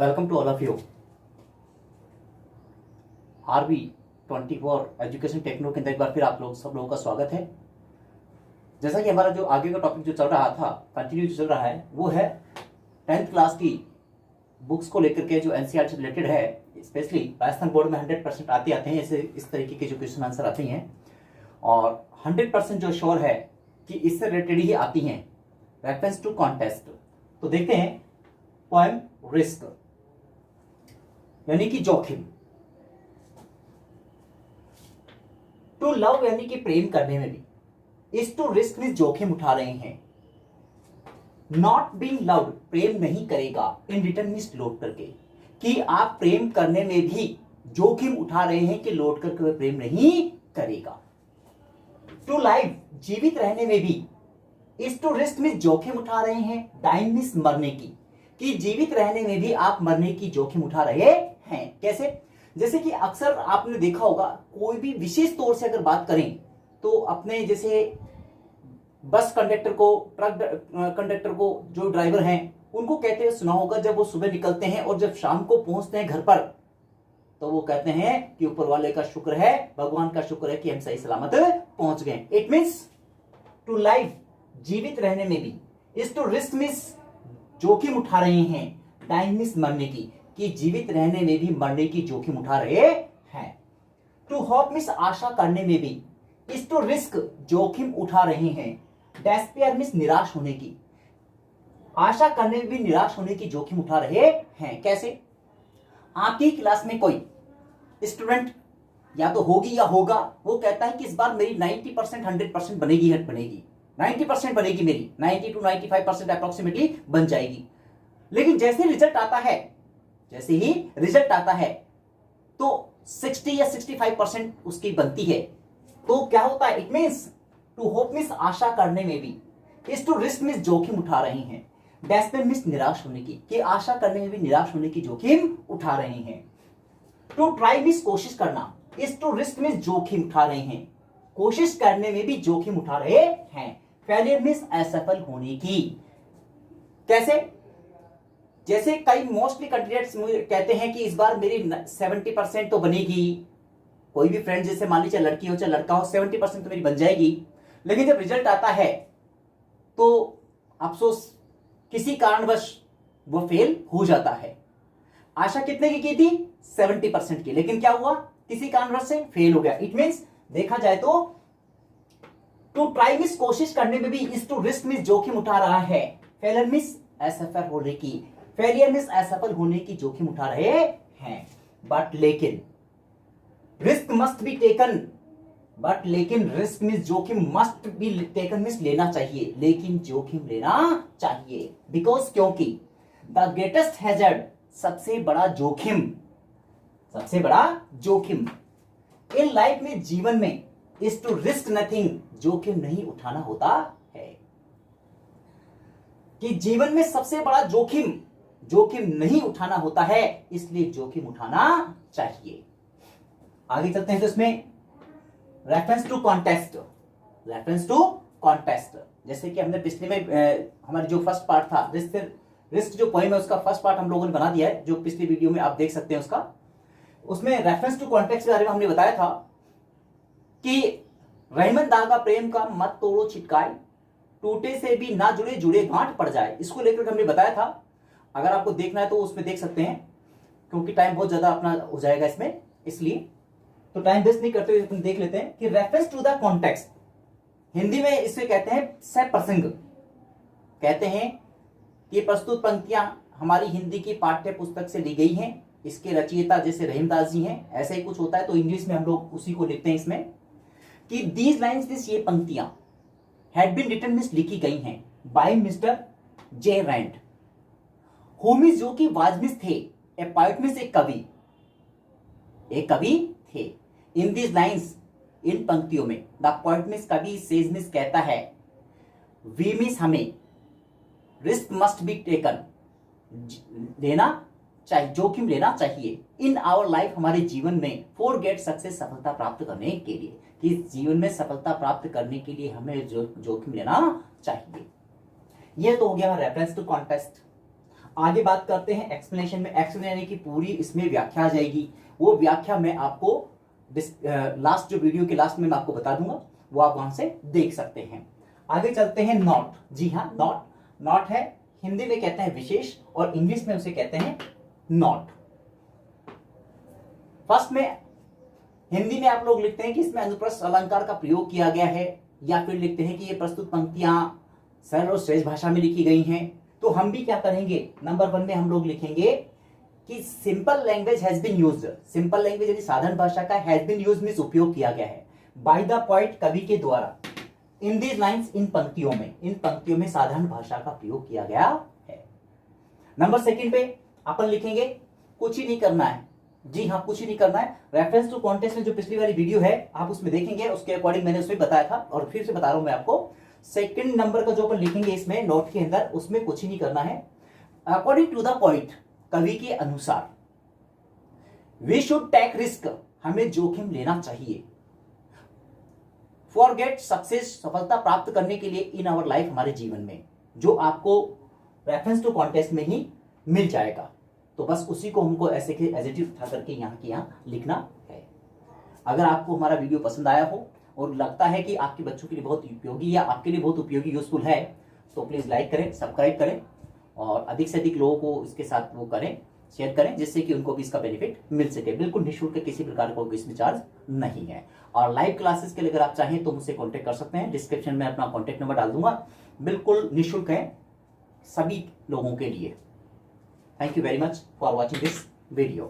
Welcome to all of you. R B 24 education techno के अंदर एक बार फिर आप लोग सब लोगों का स्वागत है। जैसा कि हमारा जो आगे का टॉपिक जो चल रहा था, कंटिन्यू जो चल रहा है, वो है 10th क्लास की बुक्स को लेकर के जो एनसीईआरटी से रिलेटेड है। स्पेशली राजस्थान बोर्ड में 100% आते हैं, ऐसे इस तरीके के जो क्वेश्चन आंसर आते हैं और 100% जो श्योर है कि इससे रिलेटेड ही आती हैं रेफरेंस टू कॉन्टेस्ट। तो देखते हैं पोएम रिस्क यानी कि जोखिम। टू लव यानी कि प्रेम करने में भी इस टू रिस्क में जोखिम उठा रहे हैं। नॉट बीइंग लव्ड प्रेम नहीं करेगा इन रिटर्न मींस लौट करके, कि आप प्रेम करने में भी जोखिम उठा रहे हैं कि लौट करके वह प्रेम नहीं करेगा। टू लाइव जीवित रहने में भी इस टू रिस्क में जोखिम उठा रहे हैं। डाइंग मींस मरने की, कि जीवित रहने में भी आप मरने की जोखिम उठा रहे हैं। कैसे? जैसे कि अक्सर आपने देखा होगा, कोई भी विशेष तौर से अगर बात करें तो अपने जैसे बस कंडक्टर को, ट्रक कंडक्टर को, जो ड्राइवर हैं उनको कहते हुए सुना होगा, जब वो सुबह निकलते हैं और जब शाम को पहुंचते हैं घर पर, तो वो कहते हैं कि ऊपर वाले का शुक्र है, भगवान का शुक्र है कि हम सही सलामत पहुंच गए। इट मीन्स टू लाइफ जीवित रहने में भी इस टू रिस्क मींस जोखिम उठा रहे हैं। टाइम मींस मरने की, कि जीवित रहने में भी मरने की जोखिम उठा रहे हैं। टू होप मींस आशा करने में भी इस टू रिस्क जोखिम उठा रहे हैं। डेस्पेयर मींस निराश होने की, आशा करने में भी निराश होने की जोखिम उठा रहे हैं। कैसे? आपकी क्लास में कोई स्टूडेंट या तो होगी या होगा, वो कहता है कि इस बार मेरी 90% 100% बनेगी, 90% बनेगी, मेरी 90 to 95% अप्रोक्सीमेटली बन जाएगी। लेकिन जैसे रिजल्ट आता है, जैसे ही रिजल्ट आता है तो 60 या 65% उसकी बनती है। तो क्या होता है? It means to hope means आशा करने में भी इस टू रिस्क मींस जोखिम उठा रहे हैं। डेस्पेयर मींस निराश होने की, कि आशा करने में भी निराश होने की जोखिम उठा रहे हैं। टू ट्राई मींस कोशिश करना, इस टू रिस्क मींस जोखिम उठा रहे हैं, कोशिश करने में भी जोखिम उठा रहे हैं। फेलियर मींस असफल होने की। कैसे? जैसे कई मोस्टली कैंडिडेट्स कहते हैं कि इस बार मेरी 70% तो बनेगी। कोई भी फ्रेंड, जैसे मान लीजिए लड़की हो चाहे लड़का हो, 70% तो मेरी बन जाएगी। लेकिन जब रिजल्ट आता है तो अफसोस किसी कारणवश वो फेल हो जाता है। आशा कितने की थी? 70% की, लेकिन क्या हुआ? किसी कारणवश से फेल हो गया। इट मींस देखा जाए तो टू ट्राई मींस कोशिश करने में भी इस टू रिस्क मींस जोखिम उठा रहा है। फेलियर मींस असफल होने की, फेलियर मींस असफल होने की जोखिम उठा रहे हैं। बट लेकिन risk must be taken, but लेकिन रिस्क मींस जोखिम मस्ट बी टेकन मींस लेना चाहिए, लेकिन जोखिम लेना चाहिए। बिकॉज क्योंकि द ग्रेटेस्ट हैजर्ड सबसे बड़ा जोखिम, सबसे बड़ा जोखिम इन लाइफ में, जीवन में, इज टू रिस्क नथिंग जोखिम नहीं उठाना होता है। कि जीवन में सबसे बड़ा जोखिम जोखिम नहीं उठाना होता है, इसलिए जोखिम उठाना चाहिए। आगे चलते हैं तो इसमें reference to contest, reference to contest. जैसे कि हमने पिछले में हमारी जो फर्स्ट पार्ट था, रिस्क जो पोएम है उसका फर्स्ट पार्ट हम लोगों ने बना दिया है, जो पिछली वीडियो में आप देख सकते हैं उसका। उसमें रेफरेंस टू कॉन्टेक्स्ट के बारे में हमने बताया था कि रहमन दागा प्रेम का मत तोड़ो छिटकाए, टूटे से भी ना जुड़े जुड़े गांठ पड़ जाए। इसको लेकर हमने बताया था। अगर आपको देखना है तो उसमें देख सकते हैं, क्योंकि टाइम बहुत ज्यादा अपना हो जाएगा इसमें, इसलिए तो टाइम वेस्ट नहीं करते हुए देख लेते हैं कि reference to the context, Hindi में इसे कहते हैं सह प्रसंग। कहते हैं कि प्रस्तुत पंक्तियां हमारी हिंदी की पाठ्य पुस्तक से ली गई हैं। इसके रचयिता जैसे रहीमदास जी हैं, ऐसा ही कुछ होता है, तो इंग्लिश में हम लोग उसी को लिखते हैं इसमें कि दीज लाइन्स मींस ये पंक्तियां हैड बीन रिटन मींस लिखी गई हैं by mister J Rand, home is जो कि वाजमिस थे, ए पोएट मींस एक कवि, एक कवि थे। इन दीज लाइन्स इन पंक्तियों में द पोएट मींस कवि सेज मींस कहता है, वी मींस हमें, रिस्क मस्ट बी टेकन लेना चाहिए, जोखिम लेना चाहिए, इन आवर लाइफ हमारे जीवन में, फॉर गेट सक्सेस सफलता प्राप्त करने के लिए, कि जीवन में सफलता प्राप्त करने के लिए हमें जोखिम लेना चाहिए। यह तो हो गया रेफरेंस टू कॉन्टेस्ट। आगे बात करते हैं एक्सप्लेनेशन में। एक्सप्लेनेशन यानी कि पूरी इसमें व्याख्या आ जाएगी। वो व्याख्या मैं आपको लास्ट जो वीडियो के लास्ट में मैं आपको बता दूंगा, वो आप वहां से देख सकते हैं। आगे चलते हैं नॉट। जी हाँ, नॉट। नॉट है हिंदी में कहते हैं विशेष और इंग्लिश में उसे कहते हैं नॉट। फर्स्ट में हिंदी में आप लोग लिखते हैं कि इसमें अनुप्रस्थ अलंकार का प्रयोग किया गया है, या फिर लिखते हैं कि ये प्रस्तुत पंक्तियां सरल और श्रेष्ठ भाषा में लिखी गई हैं। तो हम भी क्या करेंगे, नंबर 1 में हम लोग लिखेंगे कि simple language has been used. Simple language यानी साधारण भाषा का हैज बीन यूज्ड मींस उपयोग किया गया है बाय द पोएट कवि के द्वारा इन दीज लाइन्स इन पंक्तियों में साधारण भाषा का प्रयोग किया गया है। नंबर 2 पे अपन लिखेंगे कुछ ही नहीं करना है। जी हाँ, कुछ ही नहीं करना है। रेफरेंस टू कॉन्टेक्स्ट में जो पिछली वाली वीडियो है आप उसमें देखेंगे, उसके अकॉर्डिंग मैंने उसमें बताया था और फिर से बता रहा हूं मैं आपको। 2 नंबर का जो अपन लिखेंगे इसमें नोट के अंदर, उसमें कुछ ही नहीं करना है। अकॉर्डिंग टू द पॉइंट, कवि के अनुसार, वी शुड टेक रिस्क, हमें जोखिम लेना चाहिए। फॉर गेट सक्सेस, सफलता प्राप्त करने के लिए इन आवर लाइफ, हमारे जीवन में, जो आपको रेफरेंस टू कॉन्टेक्स्ट में ही मिल जाएगा। तो बस उसी को हमको ऐसे के एज इट इज उठा करके यहाँ के यहाँ लिखना है। अगर आपको हमारा वीडियो पसंद आया हो और लगता है कि आपके बच्चों के लिए बहुत उपयोगी या आपके लिए बहुत उपयोगी यूजफुल है, तो प्लीज लाइक करें, सब्सक्राइब करें और अधिक से अधिक लोगों को इसके साथ वो करें, शेयर करें, जिससे कि उनको भी इसका बेनिफिट मिल सके। बिल्कुल निःशुल्क, किसी प्रकार का इसमें चार्ज नहीं है। और लाइव क्लासेस के लिए अगर आप चाहें तो मुझसे कांटेक्ट कर सकते हैं। डिस्क्रिप्शन में अपना कांटेक्ट नंबर डाल दूंगा। बिल्कुल निःशुल्क है सभी लोगों के लिए। Thank you very much for watching this video.